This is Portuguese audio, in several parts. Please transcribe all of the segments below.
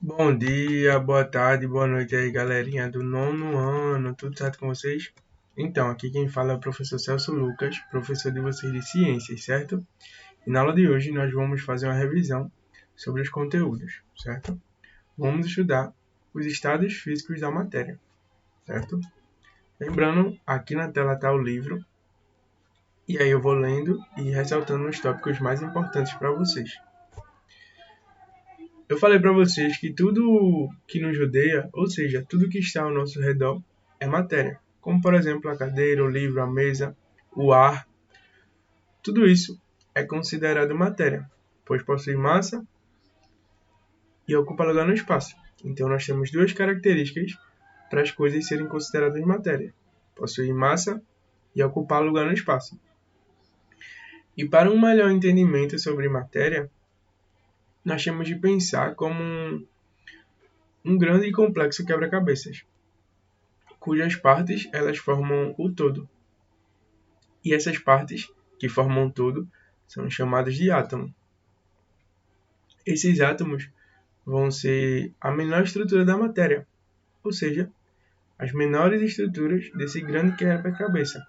Bom dia, boa tarde, boa noite aí, galerinha do nono ano, tudo certo com vocês? Então, aqui quem fala é o professor Celso Lucas, professor de vocês de ciências, certo? E na aula de hoje nós vamos fazer uma revisão sobre os conteúdos, certo? Vamos estudar os estados físicos da matéria, certo? Lembrando, aqui na tela está o livro, e aí eu vou lendo e ressaltando os tópicos mais importantes para vocês. Eu falei para vocês que tudo que nos rodeia, ou seja, tudo que está ao nosso redor, é matéria. Como, por exemplo, a cadeira, o livro, a mesa, o ar. Tudo isso é considerado matéria, pois possui massa e ocupa lugar no espaço. Então, nós temos duas características para as coisas serem consideradas matéria: possuir massa e ocupar lugar no espaço. E para um melhor entendimento sobre matéria, nós temos de pensar como um grande e complexo quebra-cabeças, cujas partes elas formam o todo. E essas partes, que formam o todo, são chamadas de átomo. Esses átomos vão ser a menor estrutura da matéria, ou seja, as menores estruturas desse grande quebra-cabeça.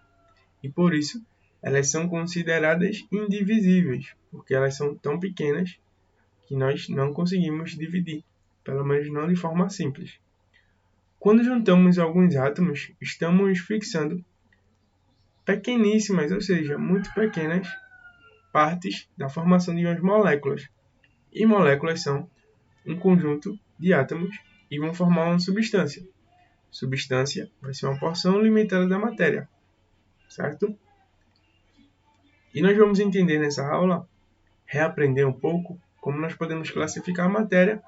E por isso, elas são consideradas indivisíveis, porque elas são tão pequenas que nós não conseguimos dividir, pelo menos não de forma simples. Quando juntamos alguns átomos, estamos fixando pequeníssimas, ou seja, muito pequenas partes da formação de umas moléculas. E moléculas são um conjunto de átomos e vão formar uma substância. Substância vai ser uma porção limitada da matéria, certo? E nós vamos entender nessa aula, reaprender um pouco como nós podemos classificar a matéria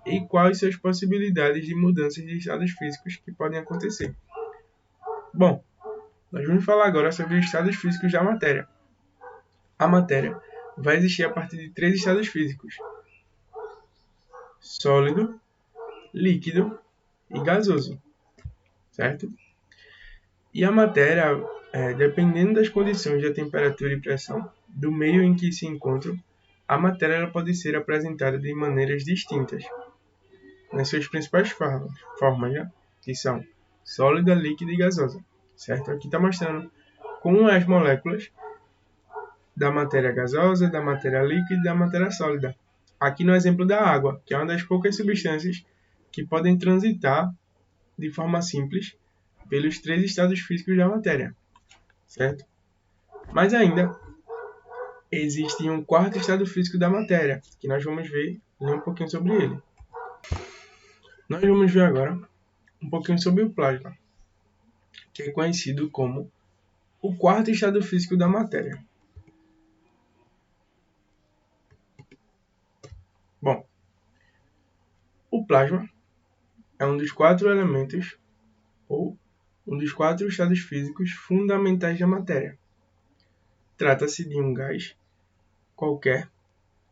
e quais são as possibilidades de mudanças de estados físicos que podem acontecer. Bom, nós vamos falar agora sobre os estados físicos da matéria. A matéria vai existir a partir de três estados físicos: sólido, líquido e gasoso, certo? E a matéria, dependendo das condições de temperatura e pressão do meio em que se encontra, a matéria ela pode ser apresentada de maneiras distintas, nas suas principais formas, né? Que são sólida, líquida e gasosa, certo? Aqui está mostrando como as moléculas da matéria gasosa, da matéria líquida e da matéria sólida. Aqui no exemplo da água, que é uma das poucas substâncias que podem transitar de forma simples pelos três estados físicos da matéria, certo? Mas ainda existe um quarto estado físico da matéria, que nós vamos ler um pouquinho sobre ele. Nós vamos ver agora um pouquinho sobre o plasma, que é conhecido como o quarto estado físico da matéria. Bom, o plasma é um dos quatro elementos ou um dos quatro estados físicos fundamentais da matéria. Trata-se de um gás qualquer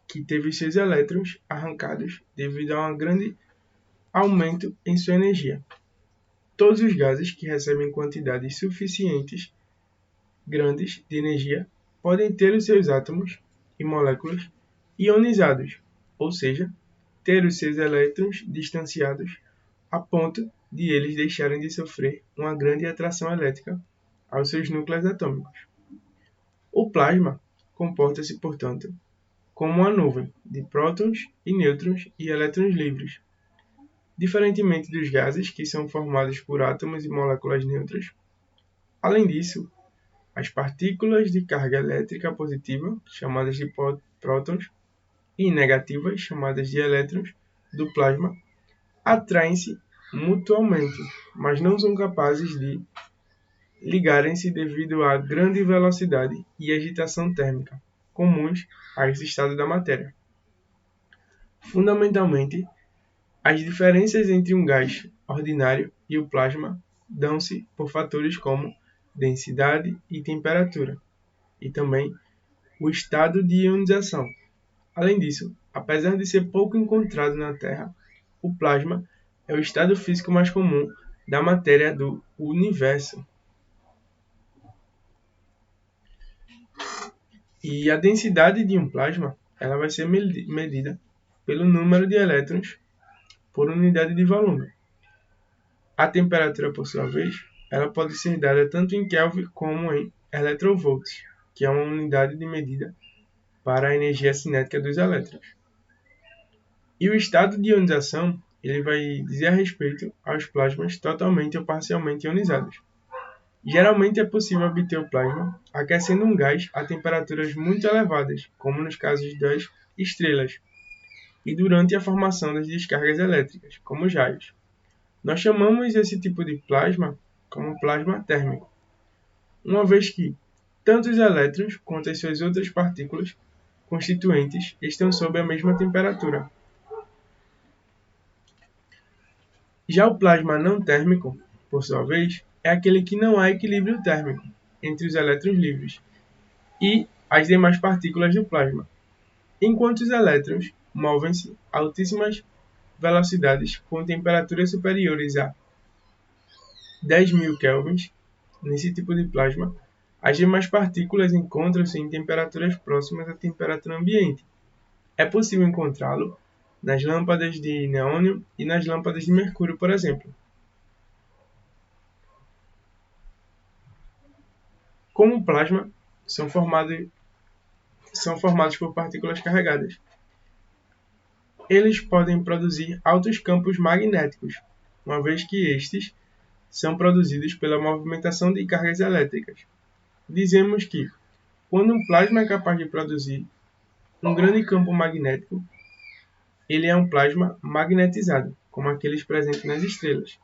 que teve seus elétrons arrancados devido a um grande aumento em sua energia. Todos os gases que recebem quantidades suficientes grandes de energia podem ter os seus átomos e moléculas ionizados, ou seja, ter os seus elétrons distanciados a ponto de eles deixarem de sofrer uma grande atração elétrica aos seus núcleos atômicos. O plasma comporta-se, portanto, como uma nuvem de prótons e nêutrons e elétrons livres. Diferentemente dos gases, que são formados por átomos e moléculas neutras. Além disso, as partículas de carga elétrica positiva, chamadas de prótons, e negativas, chamadas de elétrons, do plasma, atraem-se mutuamente, mas não são capazes de ligarem-se devido à grande velocidade e agitação térmica, comuns a esse estado da matéria. Fundamentalmente, as diferenças entre um gás ordinário e o plasma dão-se por fatores como densidade e temperatura, e também o estado de ionização. Além disso, apesar de ser pouco encontrado na Terra, o plasma é o estado físico mais comum da matéria do universo. E a densidade de um plasma ela vai ser medida pelo número de elétrons por unidade de volume. A temperatura, por sua vez, ela pode ser dada tanto em Kelvin como em electrovolts, que é uma unidade de medida para a energia cinética dos elétrons. E o estado de ionização ele vai dizer a respeito aos plasmas totalmente ou parcialmente ionizados. Geralmente é possível obter o plasma aquecendo um gás a temperaturas muito elevadas, como nos casos das estrelas, e durante a formação das descargas elétricas, como os raios. Nós chamamos esse tipo de plasma como plasma térmico, uma vez que tanto os elétrons quanto as suas outras partículas constituintes estão sob a mesma temperatura. Já o plasma não térmico, por sua vez, é aquele que não há equilíbrio térmico entre os elétrons livres e as demais partículas do plasma, enquanto os elétrons movem-se a altíssimas velocidades com temperaturas superiores a 10.000 kelvins. Nesse tipo de plasma, as demais partículas encontram-se em temperaturas próximas à temperatura ambiente. É possível encontrá-lo nas lâmpadas de neônio e nas lâmpadas de mercúrio, por exemplo. Como plasma, são formados por partículas carregadas. Eles podem produzir altos campos magnéticos, uma vez que estes são produzidos pela movimentação de cargas elétricas. Dizemos que, quando um plasma é capaz de produzir um grande campo magnético, ele é um plasma magnetizado, como aqueles presentes nas estrelas.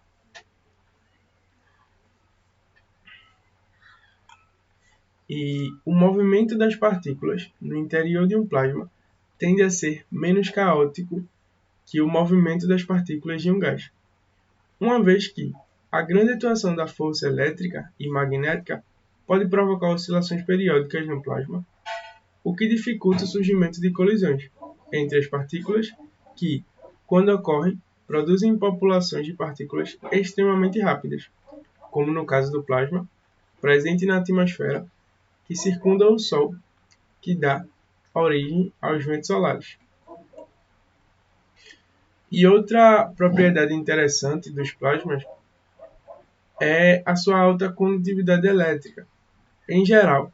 E o movimento das partículas no interior de um plasma tende a ser menos caótico que o movimento das partículas de um gás, uma vez que a grande atuação da força elétrica e magnética pode provocar oscilações periódicas no plasma, o que dificulta o surgimento de colisões entre as partículas que, quando ocorrem, produzem populações de partículas extremamente rápidas, como no caso do plasma, presente na atmosfera que circunda o Sol, que dá origem aos ventos solares. E outra propriedade interessante dos plasmas é a sua alta condutividade elétrica. Em geral,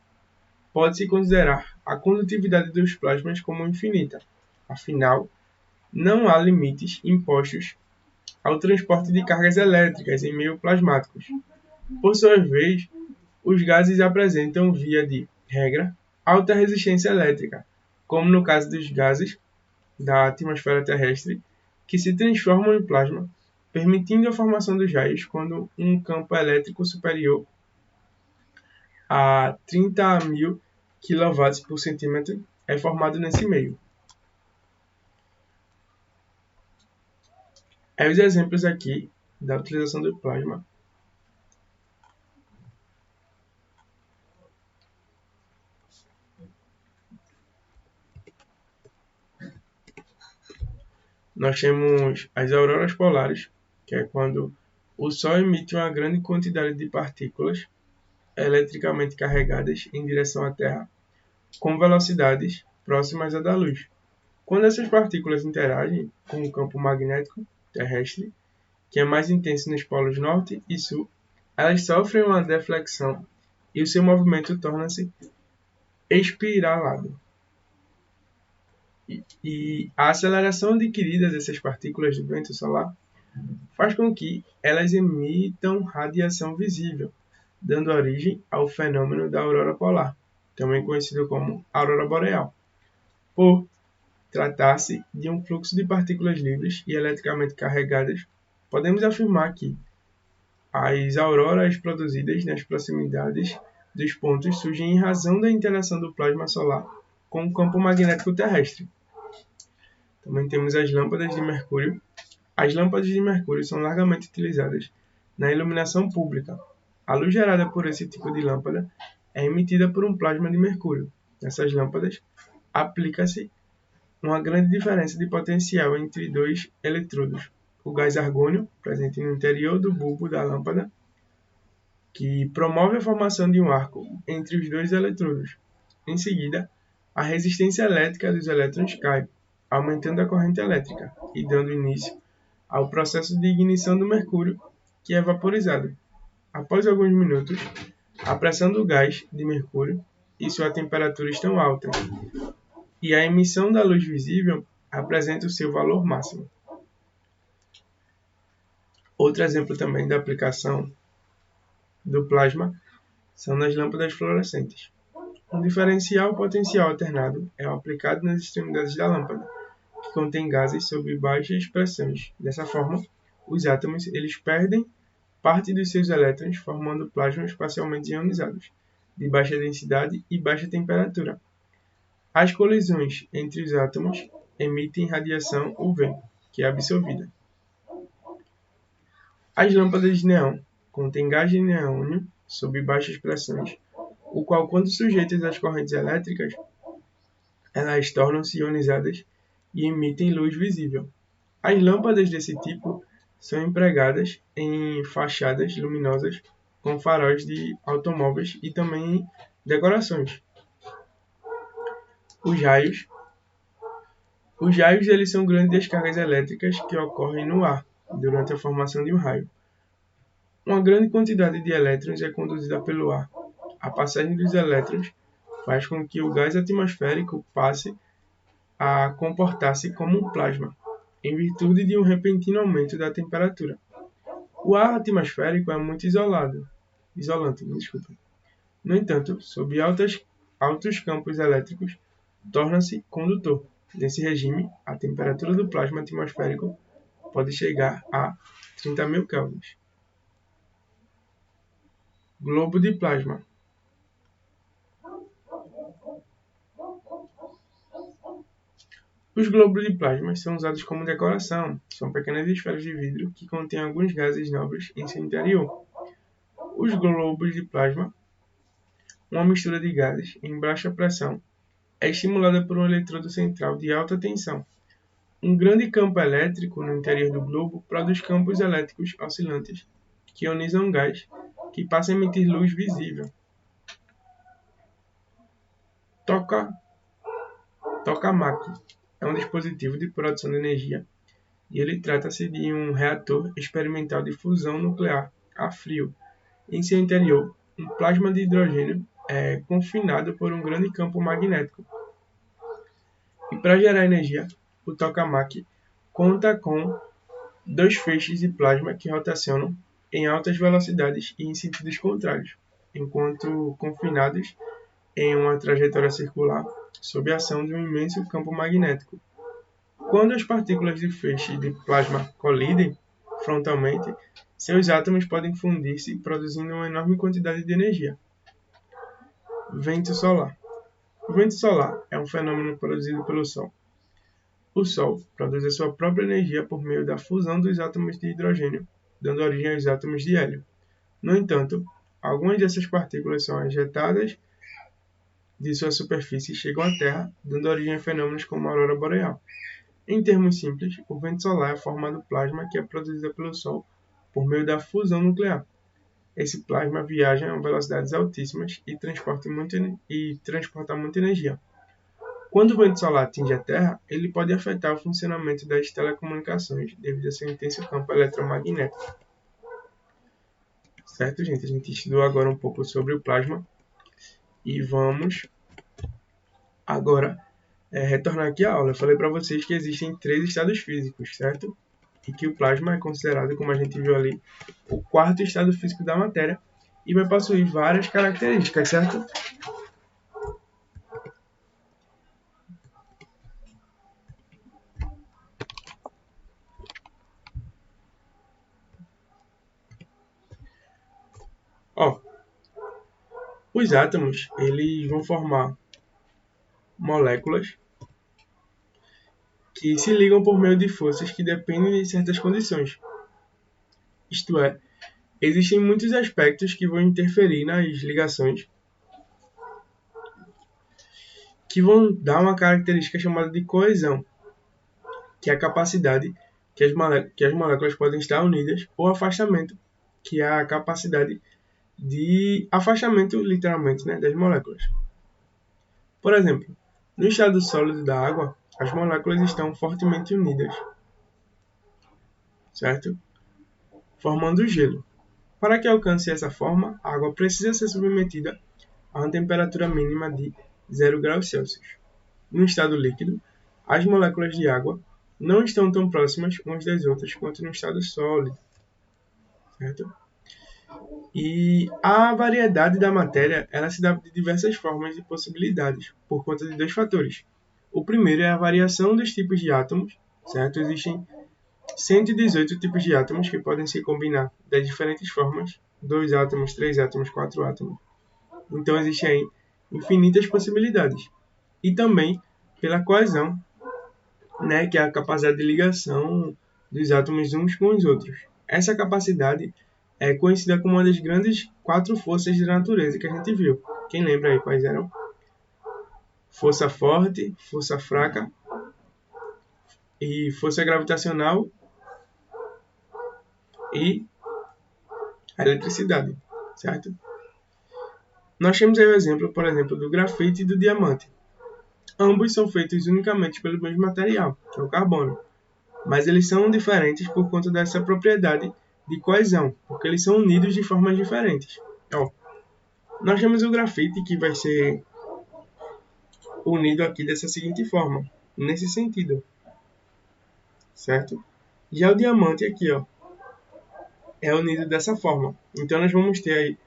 pode-se considerar a condutividade dos plasmas como infinita. Afinal, não há limites impostos ao transporte de cargas elétricas em meios plasmáticos. Por sua vez, os gases apresentam, via de regra, alta resistência elétrica, como no caso dos gases da atmosfera terrestre, que se transformam em plasma, permitindo a formação dos raios quando um campo elétrico superior a 30.000 kW por centímetro é formado nesse meio. Os exemplos aqui da utilização do plasma. Nós temos as auroras polares, que é quando o Sol emite uma grande quantidade de partículas eletricamente carregadas em direção à Terra, com velocidades próximas à da luz. Quando essas partículas interagem com o campo magnético terrestre, que é mais intenso nos polos norte e sul, elas sofrem uma deflexão e o seu movimento torna-se espiralado. E a aceleração adquirida dessas partículas do vento solar faz com que elas emitam radiação visível, dando origem ao fenômeno da aurora polar, também conhecido como aurora boreal. Por tratar-se de um fluxo de partículas livres e eletricamente carregadas, podemos afirmar que as auroras produzidas nas proximidades dos pontos surgem em razão da interação do plasma solar com o campo magnético terrestre. Também temos as lâmpadas de mercúrio. As lâmpadas de mercúrio são largamente utilizadas na iluminação pública. A luz gerada por esse tipo de lâmpada é emitida por um plasma de mercúrio. Nessas lâmpadas, aplica-se uma grande diferença de potencial entre dois eletrodos. O gás argônio, presente no interior do bulbo da lâmpada, que promove a formação de um arco entre os dois eletrodos. Em seguida, a resistência elétrica dos elétrons cai, aumentando a corrente elétrica e dando início ao processo de ignição do mercúrio, que é vaporizado. Após alguns minutos, a pressão do gás de mercúrio e sua temperatura estão altas, e a emissão da luz visível apresenta o seu valor máximo. Outro exemplo também da aplicação do plasma são nas lâmpadas fluorescentes. Um diferencial potencial alternado é o aplicado nas extremidades da lâmpada, que contém gases sob baixas pressões. Dessa forma, os átomos eles perdem parte dos seus elétrons, formando plasmas parcialmente ionizados, de baixa densidade e baixa temperatura. As colisões entre os átomos emitem radiação UV, que é absorvida. As lâmpadas de neon contêm gás de neônio sob baixas pressões, o qual, quando sujeitas às correntes elétricas, elas tornam-se ionizadas e emitem luz visível. As lâmpadas desse tipo são empregadas em fachadas luminosas com faróis de automóveis e também em decorações. Os raios eles são grandes descargas elétricas que ocorrem no ar durante a formação de um raio. Uma grande quantidade de elétrons é conduzida pelo ar. A passagem dos elétrons faz com que o gás atmosférico passe a comportar-se como um plasma, em virtude de um repentino aumento da temperatura. O ar atmosférico é muito isolante. No entanto, sob altos campos elétricos, torna-se condutor. Nesse regime, a temperatura do plasma atmosférico pode chegar a 30.000 kelvins. Globo de plasma. Os globos de plasma são usados como decoração. São pequenas esferas de vidro que contêm alguns gases nobres em seu interior. Os globos de plasma, uma mistura de gases em baixa pressão, é estimulada por um eletrodo central de alta tensão. Um grande campo elétrico no interior do globo produz campos elétricos oscilantes que ionizam o gás, que passa a emitir luz visível. Tokamak é um dispositivo de produção de energia e ele trata-se de um reator experimental de fusão nuclear a frio. Em seu interior, um plasma de hidrogênio é confinado por um grande campo magnético. E para gerar energia, o tokamak conta com 2 feixes de plasma que rotacionam em altas velocidades e em sentidos contrários, enquanto confinados em uma trajetória circular sob a ação de um imenso campo magnético. Quando as partículas de feixe de plasma colidem frontalmente, seus átomos podem fundir-se, produzindo uma enorme quantidade de energia. Vento solar. O vento solar é um fenômeno produzido pelo Sol. O Sol produz a sua própria energia por meio da fusão dos átomos de hidrogênio, dando origem aos átomos de hélio. No entanto, algumas dessas partículas são ejetadas de sua superfície e chegam à Terra, dando origem a fenômenos como a aurora boreal. Em termos simples, o vento solar é a forma do plasma que é produzida pelo Sol por meio da fusão nuclear. Esse plasma viaja a velocidades altíssimas e transporta muita energia. Quando o vento solar atinge a Terra, ele pode afetar o funcionamento das telecomunicações devido a seu intenso campo eletromagnético. Certo, gente? A gente estudou agora um pouco sobre o plasma e vamos agora retornar aqui à aula. Eu falei para vocês que existem 3 estados físicos, certo? E que o plasma é considerado, como a gente viu ali, o 4º estado físico da matéria e vai possuir várias características, certo? Os átomos eles vão formar moléculas que se ligam por meio de forças que dependem de certas condições. Isto é, existem muitos aspectos que vão interferir nas ligações, que vão dar uma característica chamada de coesão, que é a capacidade que as moléculas podem estar unidas, ou afastamento, que é a capacidade de afastamento, literalmente, das moléculas. Por exemplo, no estado sólido da água, as moléculas estão fortemente unidas. certo? Formando o gelo. Para que alcance essa forma, a água precisa ser submetida a uma temperatura mínima de 0 graus Celsius. No estado líquido, as moléculas de água não estão tão próximas umas das outras quanto no estado sólido, certo? E a variedade da matéria ela se dá de diversas formas e possibilidades, por conta de dois fatores. O primeiro é a variação dos tipos de átomos, certo? Existem 118 tipos de átomos que podem se combinar de diferentes formas, 2 átomos, 3 átomos, 4 átomos. Então existem aí infinitas possibilidades. E também pela coesão, né, que é a capacidade de ligação dos átomos uns com os outros. Essa capacidade é conhecida como uma das grandes 4 forças da natureza que a gente viu. Quem lembra aí quais eram? Força forte, força fraca e força gravitacional e a eletricidade, certo? Nós temos aí o exemplo, por exemplo, do grafite e do diamante. Ambos são feitos unicamente pelo mesmo material, que é o carbono, mas eles são diferentes por conta dessa propriedade de coesão, porque eles são unidos de formas diferentes. Ó, nós temos o grafite que vai ser unido aqui dessa seguinte forma, nesse sentido, certo? Já o diamante aqui, ó, é unido dessa forma. Então nós vamos ter aí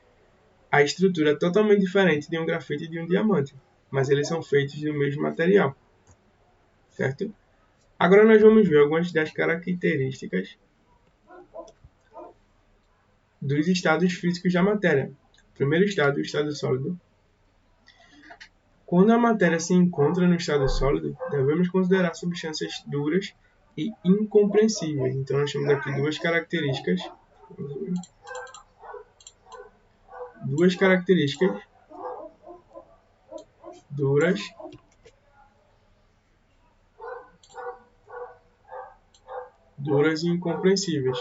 a estrutura totalmente diferente de um grafite e de um diamante, mas eles são feitos do mesmo material, certo? Agora nós vamos ver algumas das características dos estados físicos da matéria. Primeiro estado, o estado sólido. Quando a matéria se encontra no estado sólido, devemos considerar substâncias duras e incompreensíveis. Então nós temos aqui duas características duras e incompreensíveis.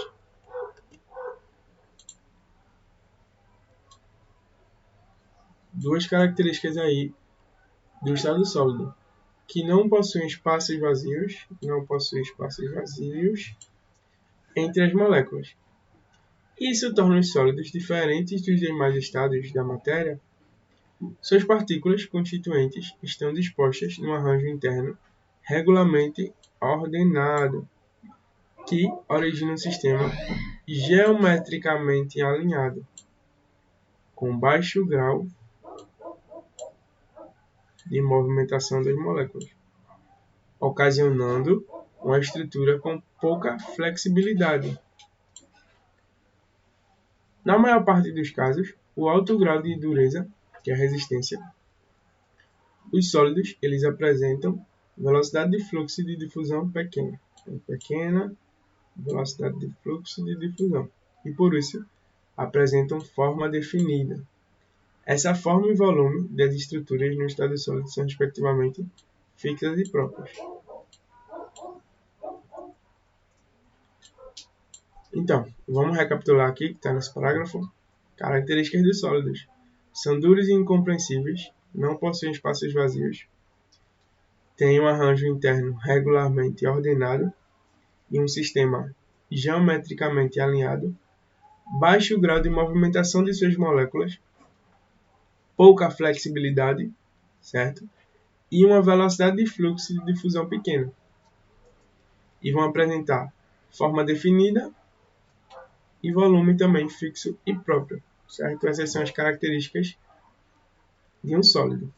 Duas características aí do estado sólido, que não possuem espaços vazios entre as moléculas. Isso torna os sólidos diferentes dos demais estados da matéria. Suas partículas constituintes estão dispostas num arranjo interno regularmente ordenado, que origina um sistema geometricamente alinhado, com baixo grau de movimentação das moléculas, ocasionando uma estrutura com pouca flexibilidade. Na maior parte dos casos, o alto grau de dureza, que é a resistência, os sólidos eles apresentam velocidade de fluxo de difusão pequena, velocidade de fluxo de difusão, e por isso apresentam forma definida. Essa forma e volume das estruturas no estado sólido são respectivamente fixas e próprias. Então, vamos recapitular aqui, que está nesse parágrafo. Características dos sólidos. São duros e incompreensíveis, não possuem espaços vazios, têm um arranjo interno regularmente ordenado e um sistema geometricamente alinhado, baixo grau de movimentação de suas moléculas, pouca flexibilidade, certo? E uma velocidade de fluxo de difusão pequena. E vão apresentar forma definida e volume também fixo e próprio, certo? Essas são as características de um sólido.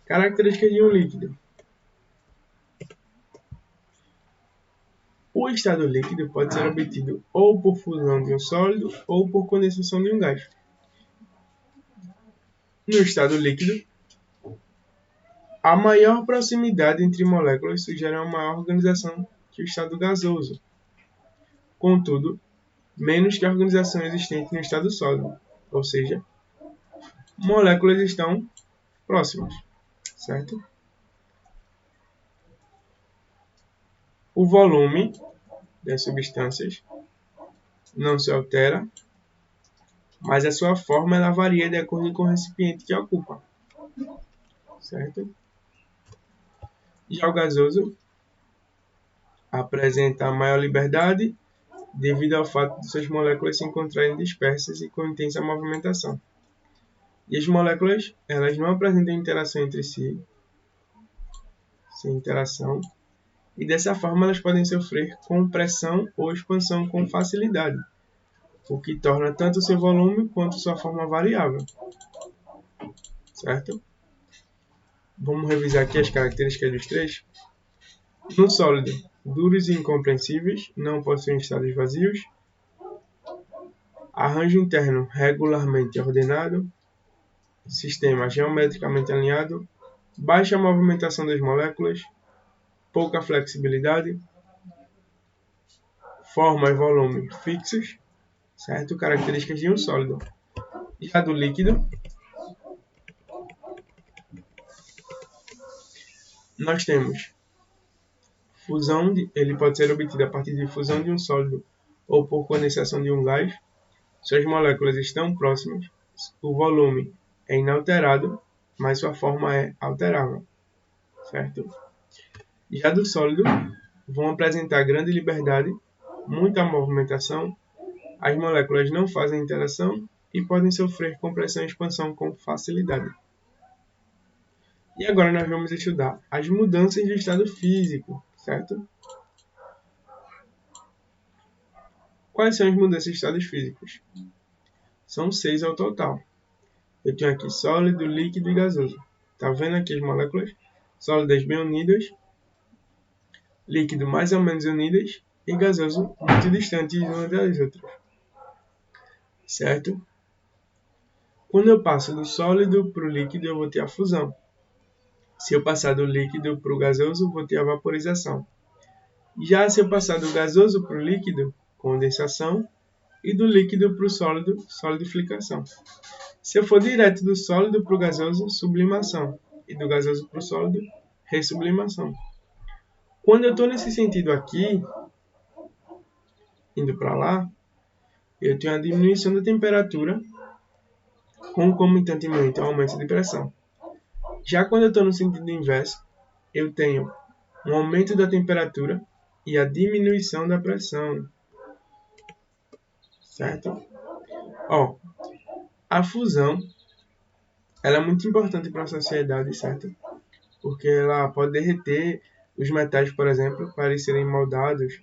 Características de um líquido. O estado líquido pode ser obtido ou por fusão de um sólido ou por condensação de um gás. No estado líquido, a maior proximidade entre moléculas sugere uma maior organização que o estado gasoso. Contudo, menos que a organização existente no estado sólido, ou seja, moléculas estão próximas, certo? O volume das substâncias não se altera, mas a sua forma ela varia de acordo com o recipiente que ocupa, certo? Já o gasoso, a apresenta maior liberdade devido ao fato de suas moléculas se encontrarem dispersas e com intensa movimentação. E as moléculas, elas não apresentam interação entre si, sem interação, e dessa forma elas podem sofrer compressão ou expansão com facilidade, o que torna tanto seu volume quanto sua forma variável. Certo? Vamos revisar aqui as características dos três. No sólido, duros e incompressíveis, não possuem estados vazios, arranjo interno regularmente ordenado, sistema geometricamente alinhado, baixa movimentação das moléculas, pouca flexibilidade, forma e volume fixos, certo? Características de um sólido. Já do líquido, nós temos fusão, ele pode ser obtido a partir de fusão de um sólido ou por condensação de um gás. Suas moléculas estão próximas, o volume é inalterado, mas sua forma é alterável, certo? Já do sólido, vão apresentar grande liberdade, muita movimentação, as moléculas não fazem interação e podem sofrer compressão e expansão com facilidade. E agora nós vamos estudar as mudanças de estado físico, certo? Quais são as mudanças de estados físicos? São 6 ao total. Eu tenho aqui sólido, líquido e gasoso. Tá vendo aqui as moléculas? Sólidas bem unidas, líquido mais ou menos unidas e gasoso muito distantes umas das outras. Certo? Quando eu passo do sólido para o líquido, eu vou ter a fusão. Se eu passar do líquido para o gasoso, vou ter a vaporização. Já se eu passar do gasoso para o líquido, condensação, e do líquido para o sólido, solidificação. Se eu for direto do sólido para o gasoso, sublimação, e do gasoso para o sólido, ressublimação. Quando eu estou nesse sentido aqui, indo para lá, eu tenho a diminuição da temperatura, concomitantemente ao aumento de pressão. Já quando eu estou no sentido inverso, eu tenho um aumento da temperatura e a diminuição da pressão. Certo? Ó, a fusão ela é muito importante para a sociedade, certo? Porque ela pode derreter os metais, por exemplo, para eles serem moldados.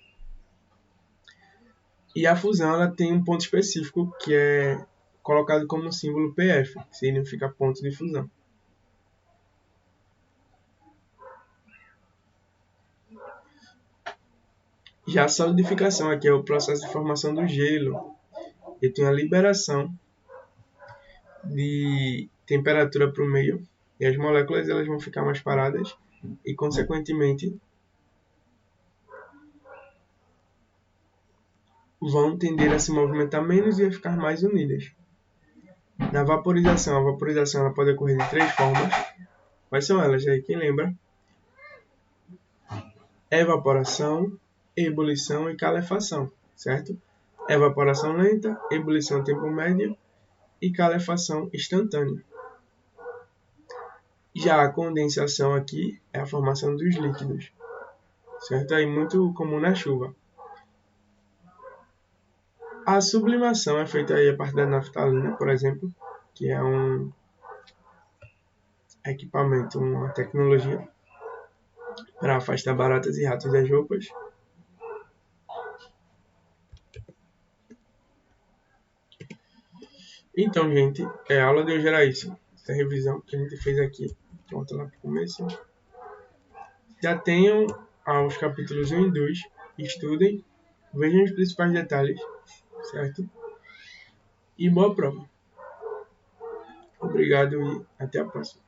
E a fusão ela tem um ponto específico que é colocado como símbolo PF, que significa ponto de fusão. Já a solidificação aqui é o processo de formação do gelo. Eu tenho a liberação de temperatura para o meio e as moléculas elas vão ficar mais paradas e, consequentemente, vão tender a se movimentar menos e a ficar mais unidas. Na vaporização, a vaporização ela pode ocorrer de 3 formas. Quais são elas aí? Quem lembra? Evaporação, ebulição e calefação, certo? Evaporação lenta, ebulição tempo médio e calefação instantânea. Já a condensação aqui é a formação dos líquidos, certo? É muito comum na chuva. A sublimação é feita aí a partir da naftalina, por exemplo, que é um equipamento, uma tecnologia para afastar baratas e ratos das roupas. Então, gente, a aula de hoje era isso. Essa revisão que a gente fez aqui. Volta lá para o começo. Já tenham os capítulos 1 e 2. Estudem. Vejam os principais detalhes. Certo? E boa prova. Obrigado e até a próxima.